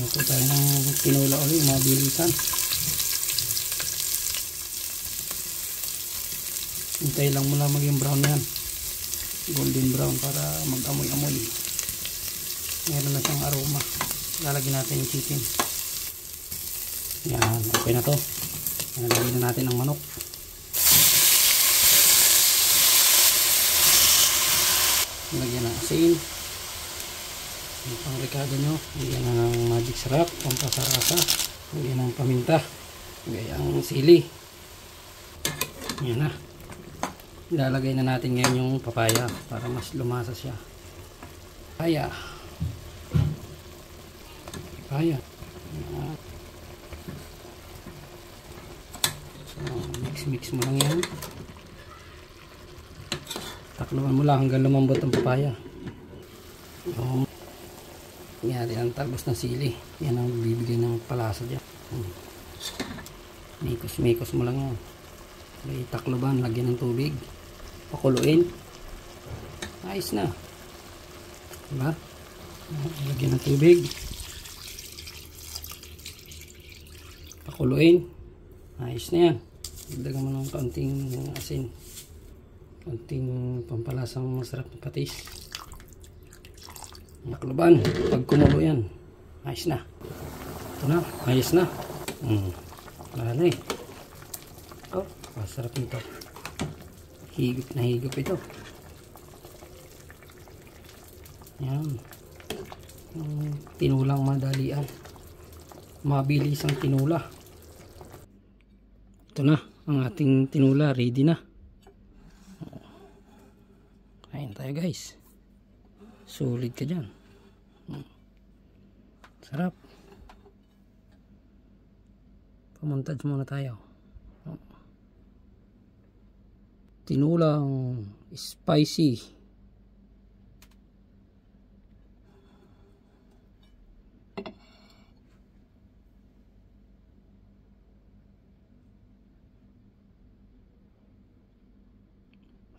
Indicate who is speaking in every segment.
Speaker 1: Ito tayo ng tinula ulit, mabilisan. Hintay lang muna maging brown yan. Golden brown para mag-amoy-amoy. Meron na siyang aroma. Lalagyan natin yung chicken. Yan, okay na to. Lalagyan na natin ang manok. Lagyan ng asin. Yung pang-ricado nyo. Lagyan ng magic sarap, pampasarasa. Lagyan ng paminta. Lagyan ng sili. Yan na. Ilalagay na natin ngayon yung papaya para mas lumasa siya. Papaya. Papaya. So, mix mo lang yan. Takluban mo lang hanggang lumambot ang papaya. So, yan ang talbos ng sili. Yan ang bibigay ng palasa dyan. Mikos mo lang yan. Takluban, lagyan ng tubig. Pakuluin. Ayos na. Diba? Lagyan ng tubig. Pakuluin. Ayos na yan. Dagdagan mo ng kaunting asin. Kaunting pampalasang masarap na patis. Takluban. Pag kumulo yan. Ayos na. Ito na. Ayos na. Wala na eh. Oh, masarap nito. Higop na higop ito. Yan. Tinulang madalian. Mabilis ang tinula. Ito na. Ang ating tinula. Ready na. Kain tayo guys. Sulit ka dyan. Sarap. Pamontage muna tayo. Tinulang spicy.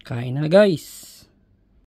Speaker 1: Kain na guys.